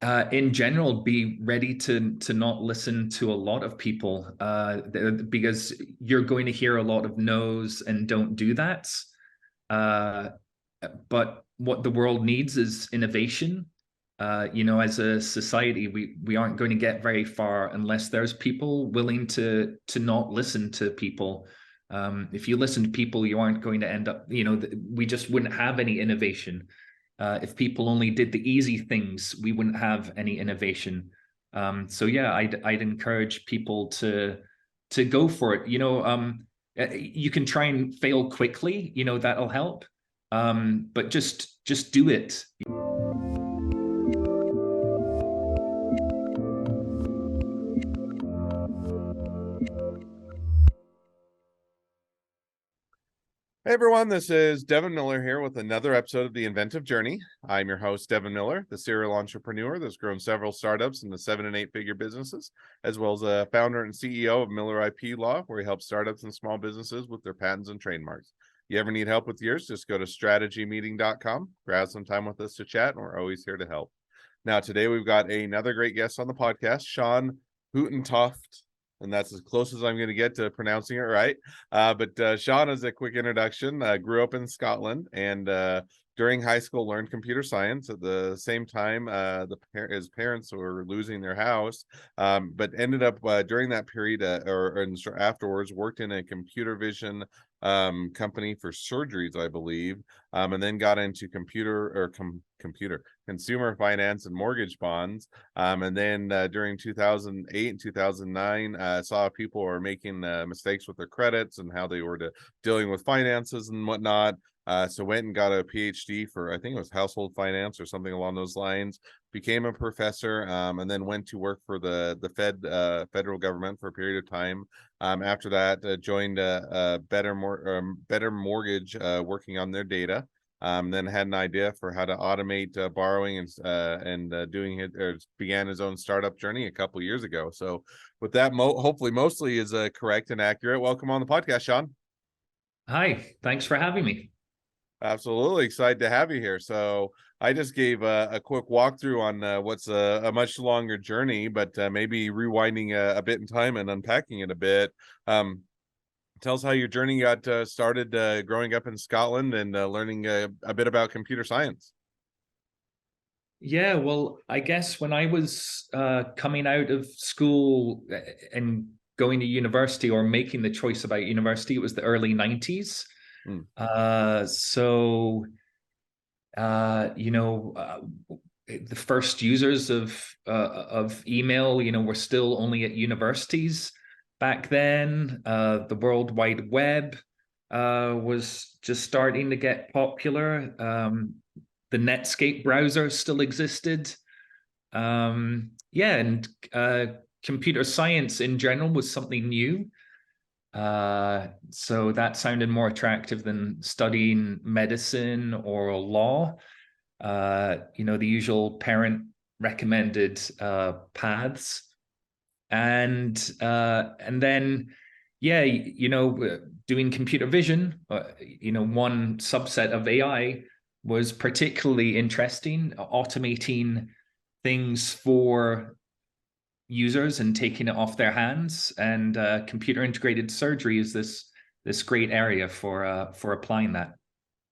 In general, be ready to not listen to a lot of people, because you're going to hear a lot of no's and don't do that. Uh, but what the world needs is innovation. As a society, we aren't going to get very far unless there's people willing to not listen to people. If you listen to people, you aren't going to end up, we just wouldn't have any innovation. If people only did the easy things, we wouldn't have any innovation. So yeah, I'd encourage people to go for it. You can try and fail quickly, that'll help. But just do it. Hey everyone, this is Devin Miller here with another episode of The Inventive Journey. I'm your host, Devin Miller, the serial entrepreneur that's grown several startups into 7- and 8-figure businesses, as well as a founder and CEO of Miller IP Law, where he helps startups and small businesses with their patents and trademarks. You ever need help with yours, just go to strategymeeting.com, grab some time with us to chat, and we're always here to help. Now, today we've got another great guest on the podcast, Sean Hundtofte. And that's as close as I'm going to get to pronouncing it right. But Sean, as a quick introduction, grew up in Scotland and during high school learned computer science. At the same time, his parents were losing their house, but ended up during that period or afterwards worked in a computer vision company for surgeries, I believe, and then got into consumer finance and mortgage bonds. And then during 2008 and 2009, saw people were making mistakes with their credits and how they were dealing with finances and whatnot. So went and got a PhD for, I think it was household finance or something along those lines, became a professor, and then went to work for the federal government for a period of time. After that, joined Better Mortgage, working on their data. Then had an idea for how to automate borrowing and doing it, or began his own startup journey a couple years ago. So with that, hopefully mostly is correct and accurate. Welcome on the podcast, Sean. Hi, thanks for having me. Absolutely excited to have you here. So I just gave a quick walkthrough on what's a much longer journey, but maybe rewinding a bit in time and unpacking it a bit. Tell us how your journey got started growing up in Scotland and learning a bit about computer science. Yeah, well, I guess when I was coming out of school and going to university or making the choice about university, it was the early 90s. Mm. So the first users of email, were still only at universities back then. The World Wide Web was just starting to get popular. The Netscape browser still existed. And computer science in general was something new. So that sounded more attractive than studying medicine or law. The usual parent recommended paths. And then, yeah, doing computer vision, one subset of AI was particularly interesting, automating things for users and taking it off their hands. And computer integrated surgery is this great area for applying that.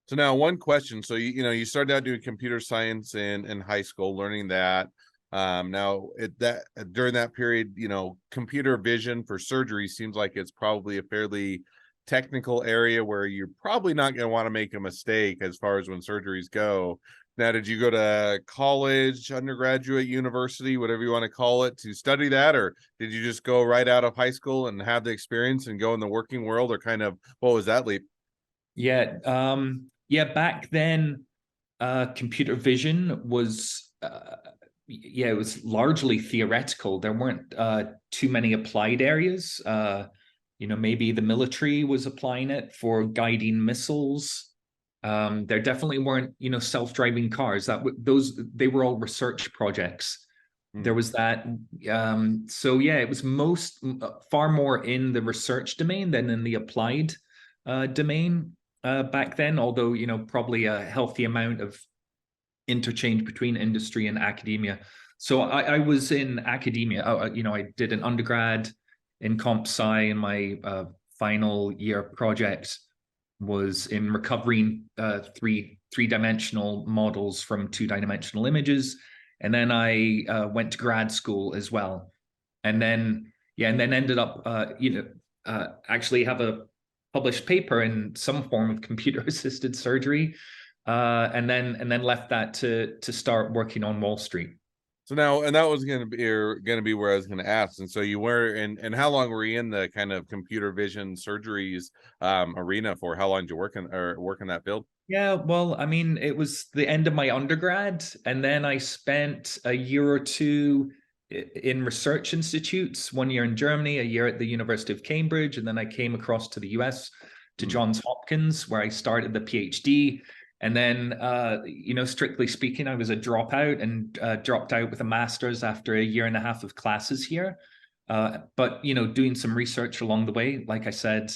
So now one question. So you started out doing computer science in high school, learning that. Now during that period, computer vision for surgery seems like it's probably a fairly technical area where you're probably not going to want to make a mistake as far as when surgeries go. Now, did you go to college, undergraduate, university, whatever you want to call it, to study that, or did you just go right out of high school and have the experience and go in the working world, or kind of what was that leap? Yeah, back then, computer vision was it was largely theoretical. There weren't too many applied areas. Maybe the military was applying it for guiding missiles. There definitely weren't, self-driving cars. They were all research projects. There was that. So yeah, it was far more in the research domain than in the applied domain back then. Although probably a healthy amount of interchange between industry and academia. So I was in academia. I did an undergrad in comp sci, and my final year project was in recovering three-dimensional models from two-dimensional images. And then I went to grad school as well. And then, ended up, actually have a published paper in some form of computer-assisted surgery, and then left that to start working on Wall Street. So now, and that was going to be where I was going to ask. And so you were and how long were you in the kind of computer vision surgeries arena for? How long did you work in that field? Yeah, well, I mean, it was the end of my undergrad, and then I spent a year or two in research institutes, 1 year in Germany, a year at the University of Cambridge, and then I came across to the US to Johns Hopkins, where I started the PhD. And then, strictly speaking, I was a dropout and dropped out with a master's after a year and a half of classes here. But, doing some research along the way, like I said,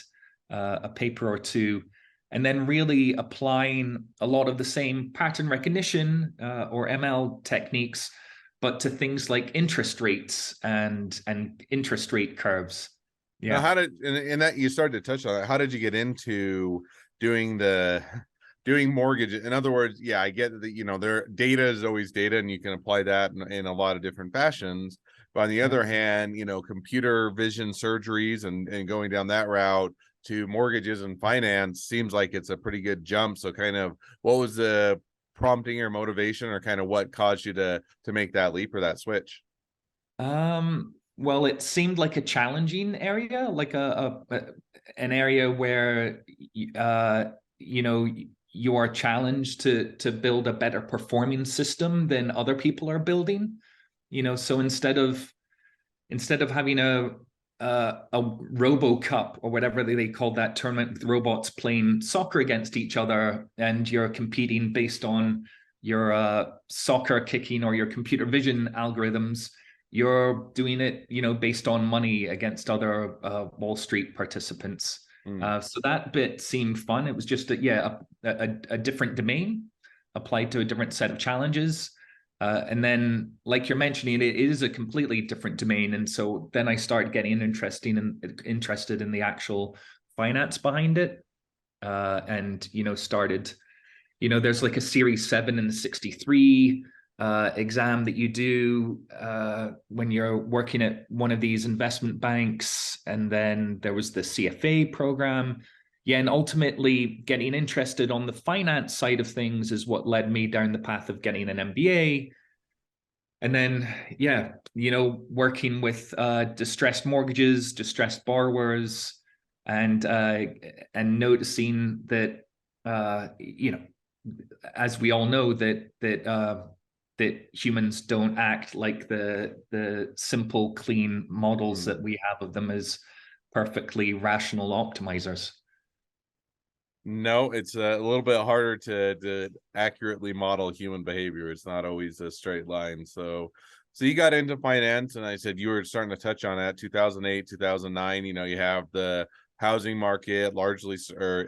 a paper or two, and then really applying a lot of the same pattern recognition or ML techniques, but to things like interest rates and interest rate curves. Yeah. Now, how did and that you started to touch on that? How did you get into doing mortgage? In other words, yeah, I get that their data is always data, and you can apply that in a lot of different fashions. But on the other hand, computer vision surgeries and going down that route to mortgages and finance seems like it's a pretty good jump. So kind of what was the prompting or motivation, or kind of what caused you to make that leap or that switch? Well, it seemed like a challenging area, like an area where you are challenged to build a better performing system than other people are building. So instead of having a Robo Cup or whatever they called that tournament with robots playing soccer against each other, and you're competing based on your soccer kicking or your computer vision algorithms, you're doing it, based on money against other Wall Street participants. So that bit seemed fun. It was just a different domain applied to a different set of challenges. And then, like you're mentioning, it is a completely different domain. And so then I started getting interested in the actual finance behind it. And, started, there's like a Series 7 and 63 exam that you do when you're working at one of these investment banks. And then there was the CFA program. Yeah, and ultimately getting interested on the finance side of things is what led me down the path of getting an MBA. And then, working with distressed mortgages, distressed borrowers, and noticing that, as we all know, that humans don't act like the simple, clean models that we have of them as perfectly rational optimizers. No, it's a little bit harder to accurately model human behavior. It's not always a straight line. So you got into finance, and I said you were starting to touch on that 2008, 2009. You have the housing market largely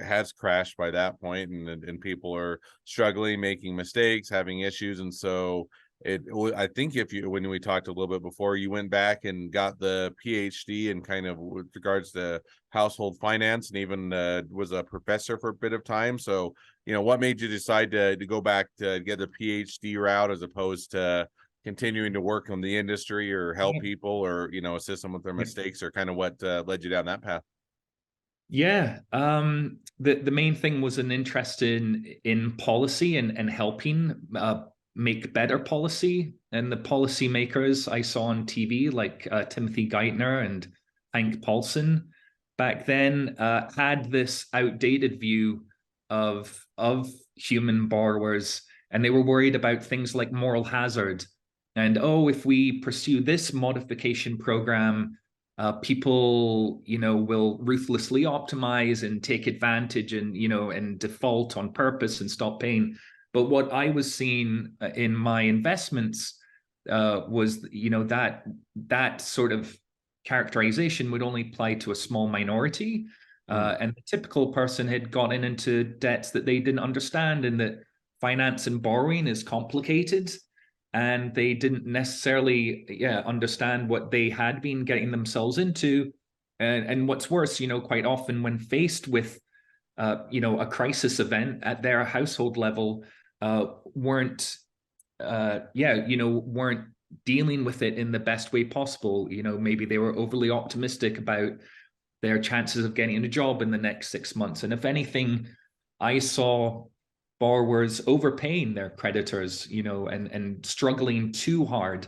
has crashed by that point, and people are struggling, making mistakes, having issues. And so I think when we talked a little bit before, you went back and got the PhD in kind of with regards to household finance, and even was a professor for a bit of time. So, what made you decide to go back to get the PhD route as opposed to continuing to work on the industry or help people or, assist them with their mistakes, or kind of what led you down that path? Yeah. The main thing was an interest in policy and helping make better policy. And the policymakers I saw on TV, like Timothy Geithner and Hank Paulson, back then had this outdated view of human borrowers, and they were worried about things like moral hazard. And if we pursue this modification program, people, will ruthlessly optimize and take advantage and, and default on purpose and stop paying. But what I was seeing in my investments was, that sort of characterization would only apply to a small minority. And the typical person had gotten into debts that they didn't understand, and that finance and borrowing is complicated, and they didn't necessarily understand what they had been getting themselves into. And what's worse, quite often when faced with a crisis event at their household level, weren't weren't dealing with it in the best way possible. Maybe they were overly optimistic about their chances of getting a job in the next 6 months. And if anything, I saw borrowers overpaying their creditors, and struggling too hard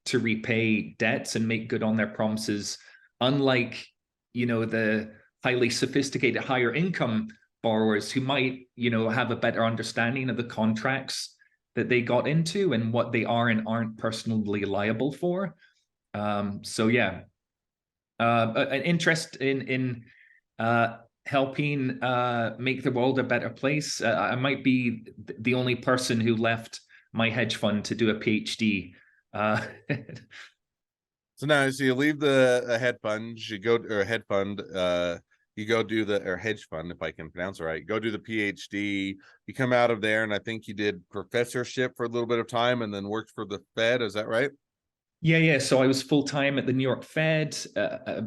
to repay debts and make good on their promises, unlike, the highly sophisticated, higher income borrowers who might, have a better understanding of the contracts that they got into and what they are and aren't personally liable for. So yeah, an interest in helping make the world a better place. I might be the only person who left my hedge fund to do a PhD. So now, so you leave the hedge fund, you go or hedge fund, you go do the or hedge fund, if I can pronounce it right. Go do the PhD. You come out of there, and I think you did professorship for a little bit of time, and then worked for the Fed. Is that right? Yeah. So I was full-time at the New York Fed,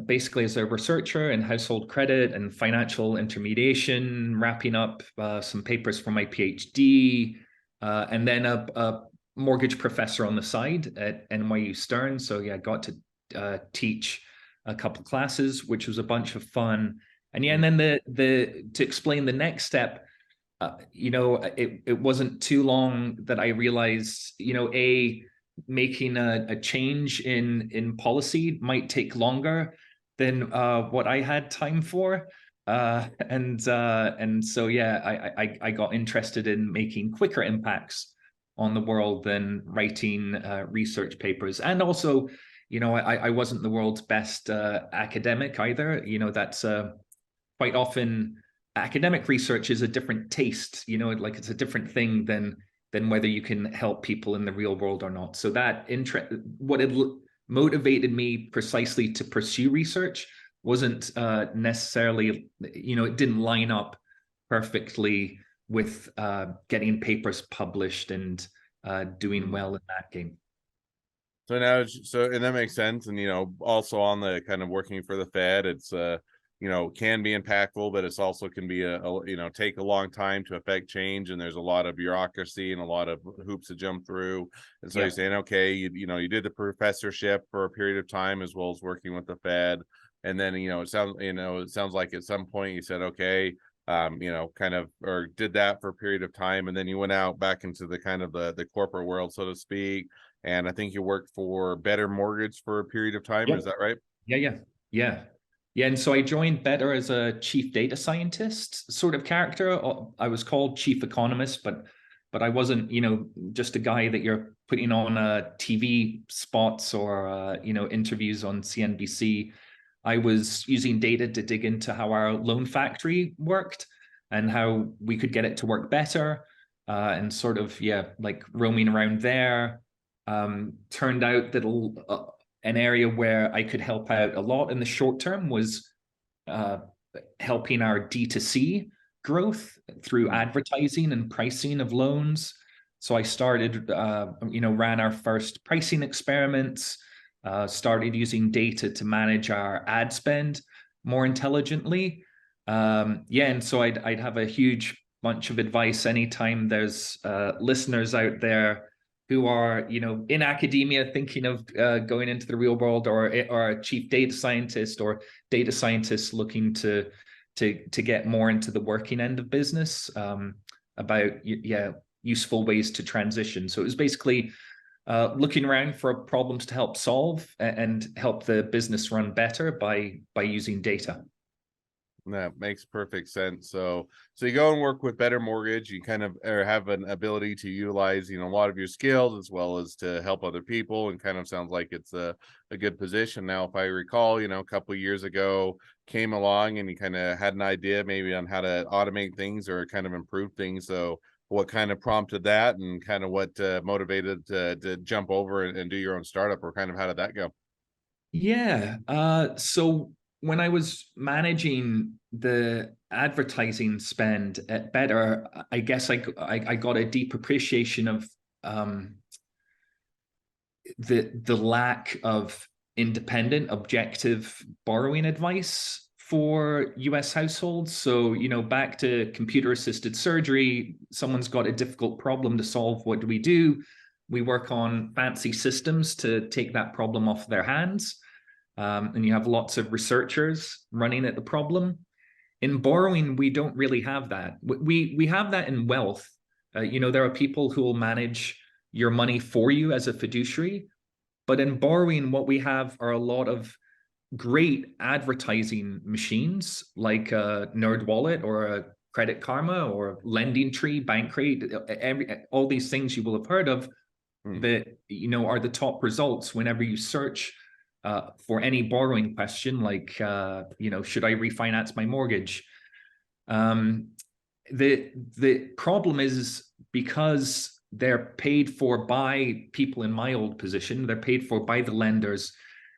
basically as a researcher in household credit and financial intermediation, wrapping up some papers for my PhD, and then a mortgage professor on the side at NYU Stern. So yeah, I got to teach a couple classes, which was a bunch of fun. And yeah, and then the to explain the next step, it wasn't too long that I realized, making a change in policy might take longer than what I had time for. And so yeah, I got interested in making quicker impacts on the world than writing research papers. And also, I wasn't the world's best academic either. That's quite often academic research is a different taste, like it's a different thing than whether you can help people in the real world or not. So that what had motivated me precisely to pursue research wasn't necessarily, it didn't line up perfectly with getting papers published and doing well in that game. So now, and that makes sense. And, also on the kind of working for the Fed, it's, can be impactful, but it's also can be take a long time to affect change. And there's a lot of bureaucracy and a lot of hoops to jump through. And so you're saying, okay, you did the professorship for a period of time, as well as working with the Fed. And then, it sounds like at some point you said, okay, kind of, or did that for a period of time. And then you went out back into the kind of the corporate world, so to speak. And I think you worked for Better Mortgage for a period of time. Is that right? Yeah. And so I joined Better as a chief data scientist sort of character. I was called chief economist, but I wasn't, just a guy that you're putting on TV spots or, interviews on CNBC. I was using data to dig into how our loan factory worked and how we could get it to work better, and sort of, like roaming around there. Turned out that an area where I could help out a lot in the short term was helping our D2C growth through advertising and pricing of loans. So I started, ran our first pricing experiments, started using data to manage our ad spend more intelligently. And so I'd have a huge bunch of advice anytime there's listeners out there who are, in academia thinking of going into the real world, or a chief data scientist, or data scientists looking to get more into the working end of business, about useful ways to transition. So it was basically looking around for problems to help solve and help the business run better by using data. That makes perfect sense. So you go and work with Better Mortgage. You kind of have an ability to utilize, a lot of your skills, as well as to help other people, and kind of sounds like it's a good position. Now, if I recall, a couple of years ago came along and you kind of had an idea maybe on how to automate things or kind of improve things. So what kind of prompted that, and kind of what motivated to jump over and do your own startup, or kind of how did that go? So when I was managing the advertising spend at Better, I guess I got a deep appreciation of the lack of independent, objective borrowing advice for US households. So, back to computer-assisted surgery, someone's got a difficult problem to solve. What do? We work on fancy systems to take that problem off their hands. And you have lots of researchers running at the problem. In borrowing, we don't really have that. We have that in wealth. There are people who will manage your money for you as a fiduciary. But in borrowing, what we have are a lot of great advertising machines like a NerdWallet or a Credit Karma or Lending Tree, Bankrate, all these things you will have heard of that are the top results whenever you search for any borrowing question, like should I refinance my mortgage? The problem is because they're paid for by people in my old position, they're paid for by the lenders.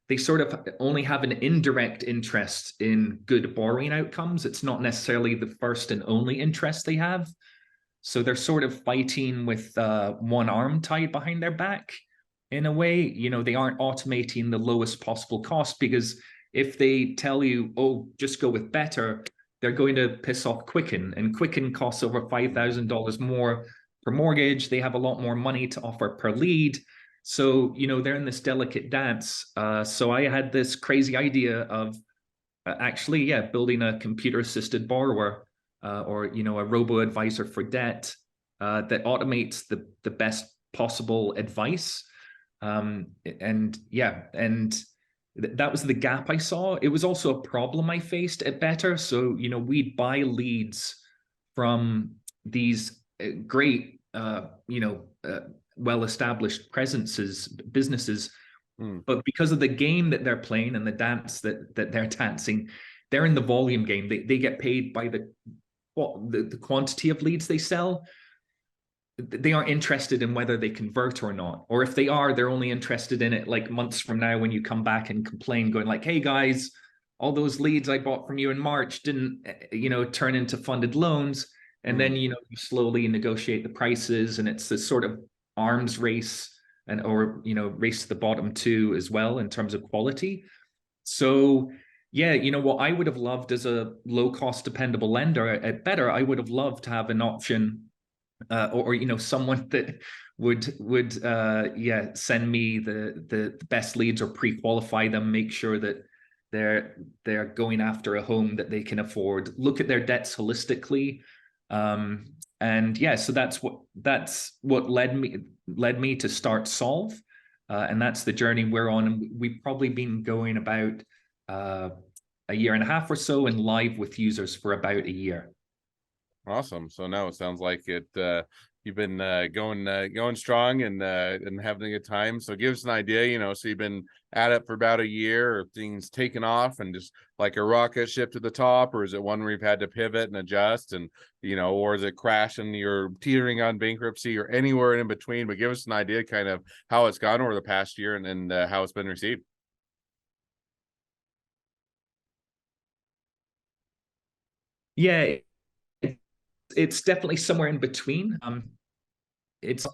They sort of only have an indirect interest in good borrowing outcomes. It's not necessarily the first and only interest they have. So they're sort of fighting with one arm tied behind their back in a way. They aren't automating the lowest possible cost, because if they tell you, oh, just go with Better, they're going to piss off Quicken, and Quicken costs over $5,000 more per mortgage. They have a lot more money to offer per lead. So, they're in this delicate dance. So I had this crazy idea of building a computer-assisted borrower or, a robo-advisor for debt that automates the best possible advice. And that was the gap I saw. It was also a problem I faced at Better. So, we'd buy leads from these great, well-established businesses, but because of the game that they're playing and the dance that they're dancing, they're in the volume game. They get paid by the quantity of leads they sell. They aren't interested in whether they convert or not, or if they are, they're only interested in it like months from now when you come back and complain, going like, hey guys, all those leads I bought from you in March didn't turn into funded loans. And then you slowly negotiate the prices, and it's this sort of arms race or race to the bottom too as well in terms of quality. So what I would have loved as a low cost dependable lender at Better, I would have loved to have an option or someone that would send me the best leads or pre-qualify them, make sure that they're going after a home that they can afford, look at their debts holistically. So that's what led me to start Solve, and that's the journey we're on. And we've probably been going about a year and a half or so, and live with users for about a year. Awesome. So now it sounds like you've been going strong and having a good time. So give us an idea, so you've been at it for about a year. Or things taken off and just like a rocket ship to the top, or is it one where you've had to pivot and adjust, and or is it crash and you're teetering on bankruptcy, or anywhere in between? But give us an idea kind of how it's gone over the past year and how it's been received. Yeah, it's definitely somewhere in between. It's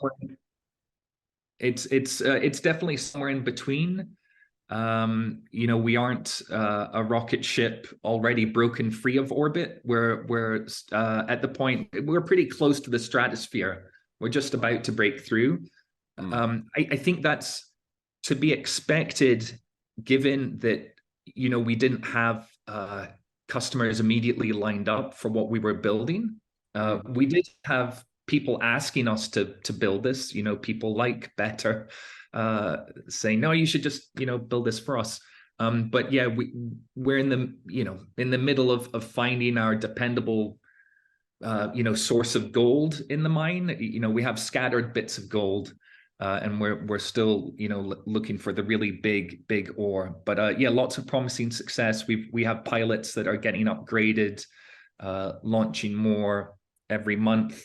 definitely somewhere in between. We aren't a rocket ship already broken free of orbit. We're at the point, we're pretty close to the stratosphere. We're just about to break through. I think that's to be expected, given that we didn't have customers immediately lined up for what we were building. We did have people asking us to build this, people like Better saying, no, you should just, build this for us. But yeah, we're in the middle of finding our dependable, source of gold in the mine. We have scattered bits of gold, and we're still, looking for the really big ore. But lots of promising success. We have pilots that are getting upgraded, launching more every month.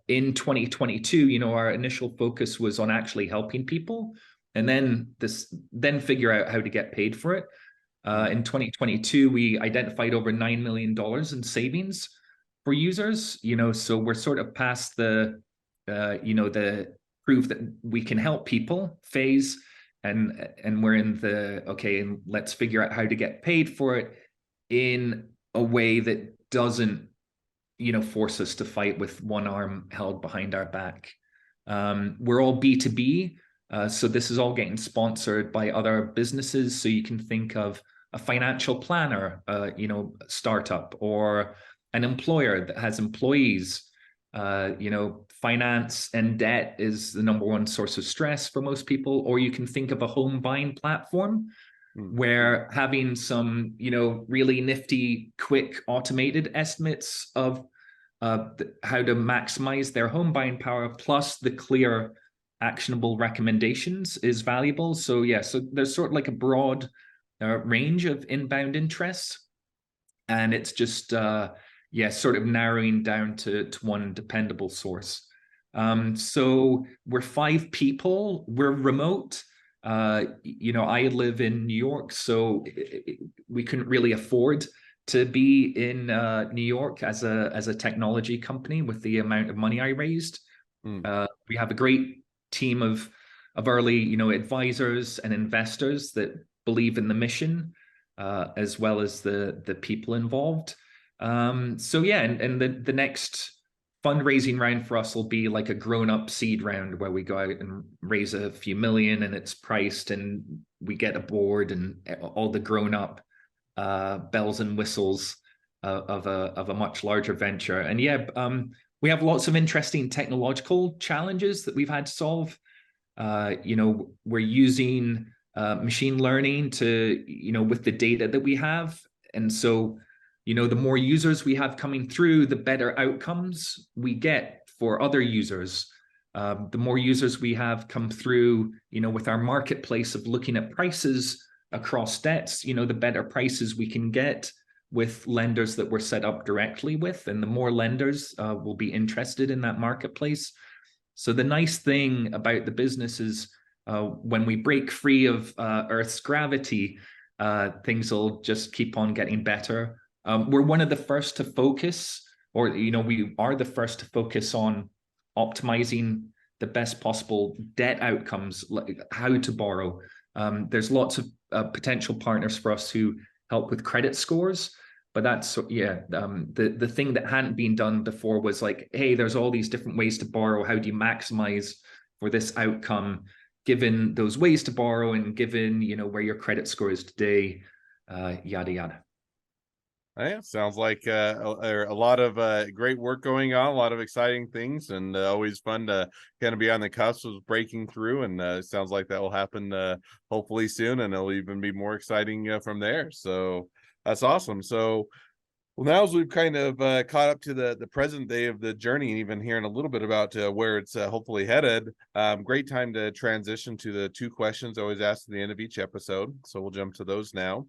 In 2022, our initial focus was on actually helping people, and then figure out how to get paid for it. In 2022, we identified over $9 million in savings for users. So we're sort of past the prove that we can help people phase, and we're in the okay, and let's figure out how to get paid for it in a way that doesn't force us to fight with one arm held behind our back. We're all B2B, so this is all getting sponsored by other businesses. So you can think of a financial planner, startup, or an employer that has employees. Finance and debt is the number one source of stress for most people. Or you can think of a home buying platform where having some, really nifty, quick automated estimates of how to maximize their home buying power, plus the clear actionable recommendations is valuable. So so there's sort of like a broad range of inbound interests, and it's just sort of narrowing down to one dependable source. So we're 5 people. We're remote. I live in New York, so we couldn't really afford to be in New York as a technology company with the amount of money I raised. We have a great team of early, advisors and investors that believe in the mission, as well as the people involved. And the next fundraising round for us will be like a grown-up seed round where we go out and raise a few million, and it's priced, and we get a board and all the grown-up bells and whistles of a much larger venture. And we have lots of interesting technological challenges that we've had to solve. We're using machine learning to, with the data that we have. And so, the more users we have coming through, the better outcomes we get for other users. The more users we have come through, with our marketplace of looking at prices across debts, the better prices we can get with lenders that we're set up directly with, and the more lenders will be interested in that marketplace. So the nice thing about the business is when we break free of Earth's gravity, things will just keep on getting better. We're one of the first to focus, or we are the first to focus on optimizing the best possible debt outcomes, like how to borrow. There's lots of potential partners for us who help with credit scores, but that's the thing that hadn't been done before was like, hey, there's all these different ways to borrow. How do you maximize for this outcome given those ways to borrow, and given where your credit score is today, yada yada. Yeah, sounds like a lot of great work going on, a lot of exciting things, and always fun to kind of be on the cusp of breaking through. And it sounds like that will happen hopefully soon, and it'll even be more exciting from there. So that's awesome. So, well, now as we've kind of caught up to the present day of the journey, and even hearing a little bit about where it's hopefully headed, great time to transition to the 2 questions I always ask at the end of each episode. So we'll jump to those now.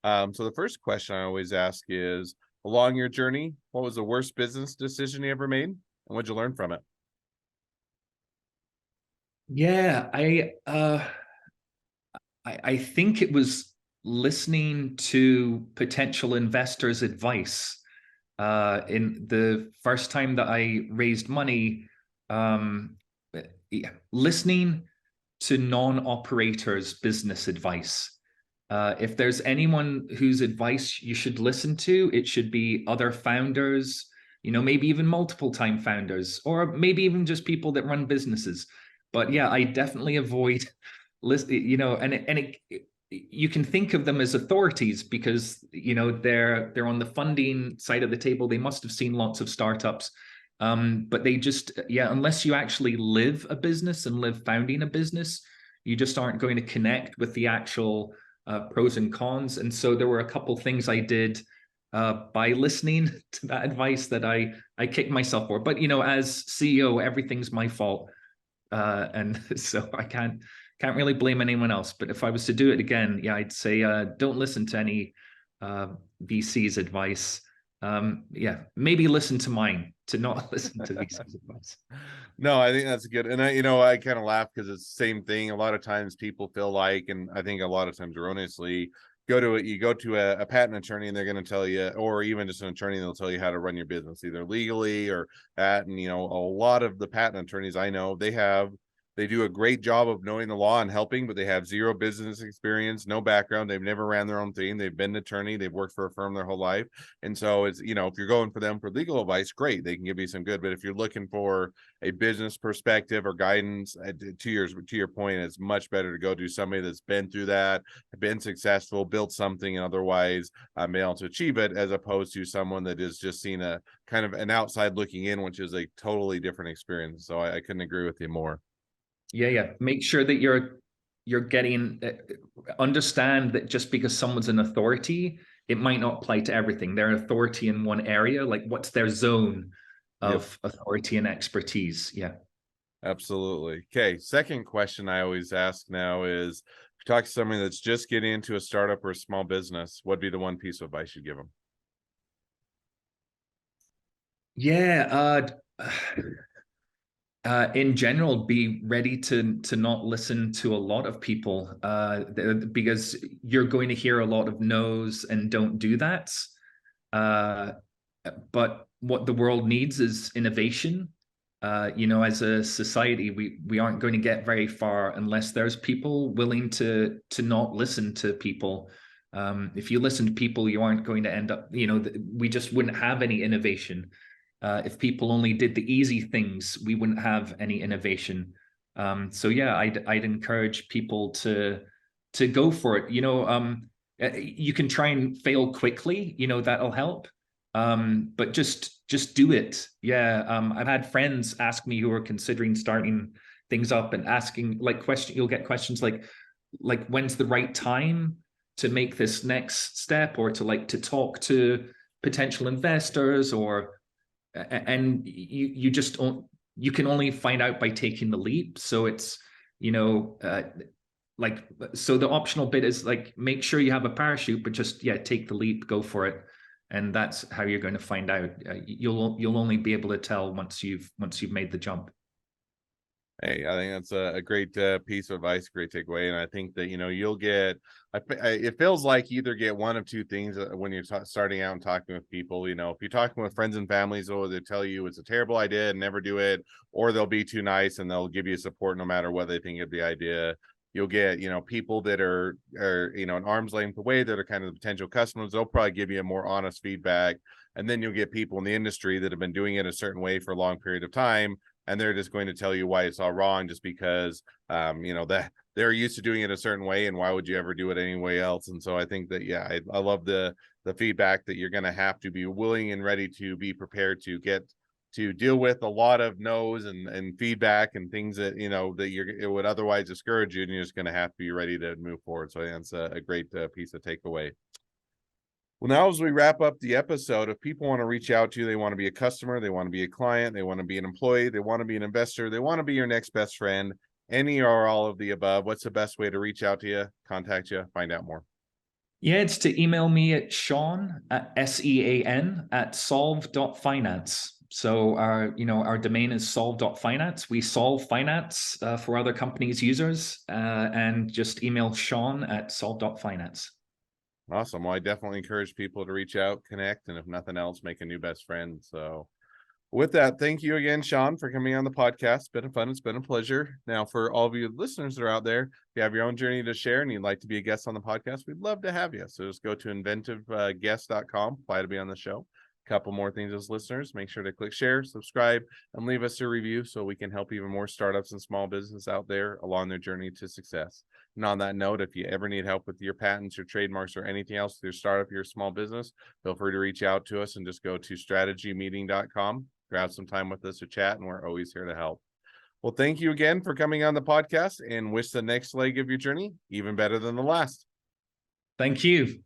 So the first question I always ask is, along your journey, what was the worst business decision you ever made, and what'd you learn from it? Yeah, I think it was listening to potential investors' advice. In the first time that I raised money, listening to non-operators' business advice. If there's anyone whose advice you should listen to, it should be other founders, maybe even multiple time founders, or maybe even just people that run businesses. But yeah, I definitely avoid listen, you can think of them as authorities because they're on the funding side of the table. They must have seen lots of startups. But they just, unless you actually live a business and live founding a business, you just aren't going to connect with the actual pros and cons. And so there were a couple things I did by listening to that advice that I kicked myself for. But as CEO, everything's my fault, and so I can't really blame anyone else. But if I was to do it again, I'd say don't listen to any VC's advice. Maybe listen to mine, to not listen to VC's advice. No, I think that's good. And I kind of laugh because it's the same thing. A lot of times people feel like, and I think a lot of times erroneously, you go to a patent attorney and they're going to tell you, or even just an attorney, they'll tell you how to run your business either legally or at. And a lot of the patent attorneys I know, they do a great job of knowing the law and helping, but they have zero business experience, no background. They've never ran their own thing. They've been an attorney. They've worked for a firm their whole life. And so it's, if you're going for them for legal advice, great. They can give you some good, but if you're looking for a business perspective or guidance, to your point, it's much better to go to somebody that's been through that, been successful, built something, and otherwise been able to achieve it, as opposed to someone that is just seen a kind of an outside looking in, which is a totally different experience. So I couldn't agree with you more. Yeah. Make sure that you're getting understand that just because someone's an authority, it might not apply to everything. They're an authority in one area. Like, what's their zone of authority and expertise? Yeah. Absolutely. Okay. Second question I always ask now is, if you talk to somebody that's just getting into a startup or a small business, what'd be the one piece of advice you'd give them? Yeah. In general, be ready to not listen to a lot of people, because you're going to hear a lot of no's and don't do that. But what the world needs is innovation. As a society, we aren't going to get very far unless there's people willing to not listen to people. If you listen to people, you aren't going to end up, we just wouldn't have any innovation. If people only did the easy things, we wouldn't have any innovation. So yeah, I'd encourage people to go for it. You can try and fail quickly. That'll help. But just do it. Yeah. I've had friends ask me who are considering starting things up and asking you'll get questions like when's the right time to make this next step, or to talk to potential investors, and you just don't, you can only find out by taking the leap. So it's, so the optional bit is make sure you have a parachute, but just, take the leap, go for it. And that's how you're going to find out. You'll only be able to tell once you've made the jump. Hey, I think that's a great piece of advice, great takeaway. And I think that, you'll get, it feels like you either get one of two things when you're starting out and talking with people. If you're talking with friends and families, or they tell you it's a terrible idea and never do it, or they'll be too nice and they'll give you support no matter what they think of the idea. You'll get, people that are an arm's length away that are kind of the potential customers. They'll probably give you a more honest feedback. And then you'll get people in the industry that have been doing it a certain way for a long period of time, and they're just going to tell you why it's all wrong, just because that they're used to doing it a certain way, and why would you ever do it anyway else? And so I think that, I love the feedback that you're going to have to be willing and ready to be prepared to get to deal with a lot of no's and feedback and things that it would otherwise discourage you, and you're just going to have to be ready to move forward. So I think that's a great piece of takeaway. Well, now as we wrap up the episode, if people want to reach out to you, they want to be a customer, they want to be a client, they want to be an employee, they want to be an investor, they want to be your next best friend, any or all of the above, what's the best way to reach out to you, contact you, find out more? Yeah, it's to email me at Sean at SEAN at solve.finance. So our domain is solve.finance. We solve finance for other companies' users, and just email Sean at solve.finance. Awesome. Well, I definitely encourage people to reach out, connect, and if nothing else, make a new best friend. So with that, thank you again, Sean, for coming on the podcast. It's been fun. It's been a pleasure. Now, for all of you listeners that are out there, if you have your own journey to share and you'd like to be a guest on the podcast, we'd love to have you. So just go to inventiveguest.com, apply to be on the show. A couple more things as listeners, make sure to click share, subscribe, and leave us a review so we can help even more startups and small business out there along their journey to success. And on that note, if you ever need help with your patents, your trademarks, or anything else with your startup, your small business, feel free to reach out to us and just go to strategymeeting.com, grab some time with us to chat, and we're always here to help. Well, thank you again for coming on the podcast, and wish the next leg of your journey even better than the last. Thank you.